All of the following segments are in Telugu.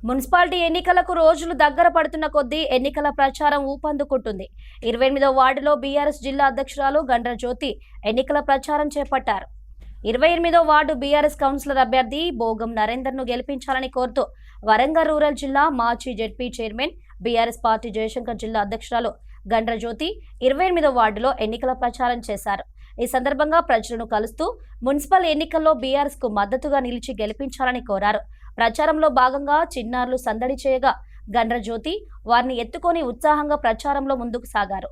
మున్సిపాలిటీ ఎన్నికలకు రోజులు దగ్గర పడుతున్న కొద్దీ ఎన్నికల ప్రచారం ఊపందుకుంటుంది. 28వ వార్డులో బీఆర్ఎస్ జిల్లా అధ్యక్షురాలు గండ్ర జ్యోతి ఎన్నికల ప్రచారం చేపట్టారు. 28వ వార్డు బీఆర్ఎస్ కౌన్సిలర్ అభ్యర్థి బోగం నరేందర్ ను గెలిపించాలని కోరుతూ వరంగల్ రూరల్ జిల్లా మాజీ ZP chairman BRS party Jayashankar జిల్లా అధ్యక్షురాలు గండ్ర జ్యోతి 28వ వార్డులో ఎన్నికల ప్రచారం చేశారు. ఈ సందర్భంగా ప్రజలను కలుస్తూ మున్సిపల్ ఎన్నికల్లో బీఆర్ఎస్ కు మద్దతుగా నిలిచి గెలిపించాలని కోరారు. ప్రచారంలో భాగంగా చిన్నారులు సందడి చేయగా గండ్ర జ్యోతి వారిని ఎత్తుకొని ఉత్సాహంగా ప్రచారంలో ముందుకు సాగారు.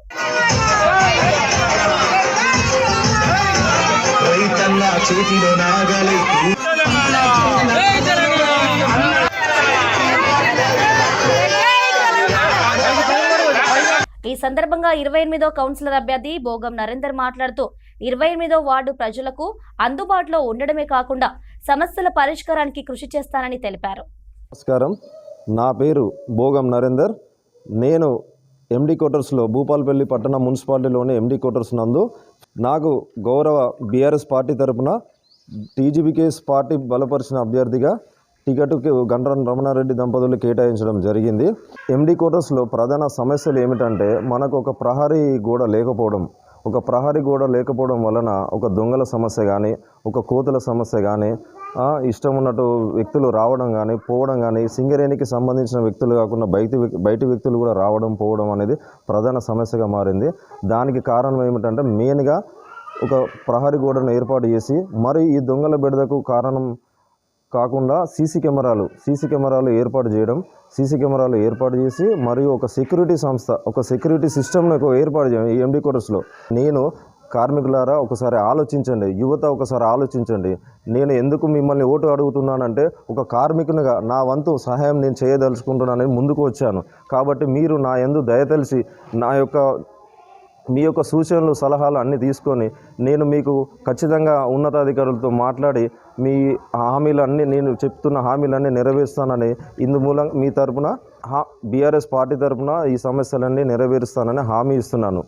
ఈ సందర్భంగా 28వ కౌన్సిలర్ అభ్యర్థి బోగం నరేందర్ మాట్లాడుతూ 28వ వార్డు ప్రజలకు అందుబాటులో ఉండడమే కాకుండా సమస్యల పరిష్కారానికి కృషి చేస్తానని తెలిపారు. నమస్కారం, నా పేరు బోగం నరేందర్. నేను ఎండి క్వార్టర్స్లో భూపాలపల్లి పట్టణ మున్సిపాలిటీలోని ఎండి క్వార్టర్స్ నందు నాకు గౌరవ బీఆర్ఎస్ పార్టీ తరఫున టీజీబీకేఎస్ పార్టీ బలపరిచిన అభ్యర్థిగా టికెట్కి గండ్ర రమణారెడ్డి దంపతులు కేటాయించడం జరిగింది. ఎండి క్వార్టర్స్లో ప్రధాన సమస్యలు ఏమిటంటే మనకు ఒక ప్రహరీ గోడ లేకపోవడం వలన ఒక దొంగల సమస్య కానీ, ఒక కోతుల సమస్య కానీ, ఇష్టం ఉన్నట్టు వ్యక్తులు రావడం కానీ పోవడం కానీ, సింగరేణికి సంబంధించిన వ్యక్తులు కాకుండా బయటి వ్యక్తులు కూడా రావడం పోవడం అనేది ప్రధాన సమస్యగా మారింది. దానికి కారణం ఏమిటంటే మెయిన్గా ఒక ప్రహరీ గోడను ఏర్పాటు చేసి మరి ఈ దొంగల బెడదకు కారణం కాకుండా సీసీ కెమెరాలు ఏర్పాటు చేసి మరియు ఒక సెక్యూరిటీ సిస్టమ్ను ఏర్పాటు చేయడం ఈ ఎండి క్వార్టర్స్లో. నేను కార్మికులారా ఒకసారి ఆలోచించండి, యువత ఒకసారి ఆలోచించండి. నేను ఎందుకు మిమ్మల్ని ఓటు అడుగుతున్నానంటే ఒక కార్మికునిగా నా వంతు సహాయం నేను చేయదలుచుకుంటున్నానని ముందుకు వచ్చాను. కాబట్టి మీరు నా యందు దయతలిసి మీ యొక్క సూచనలు సలహాలు అన్నీ తీసుకొని నేను మీకు ఖచ్చితంగా ఉన్నతాధికారులతో మాట్లాడి మీ హామీలన్నీ నేను చెప్తున్న హామీలన్నీ నెరవేరుస్తానని ఇందుమూలంగా మీ తరపున బీఆర్ఎస్ పార్టీ తరపున ఈ సమస్యలన్నీ నెరవేరుస్తానని హామీ ఇస్తున్నాను.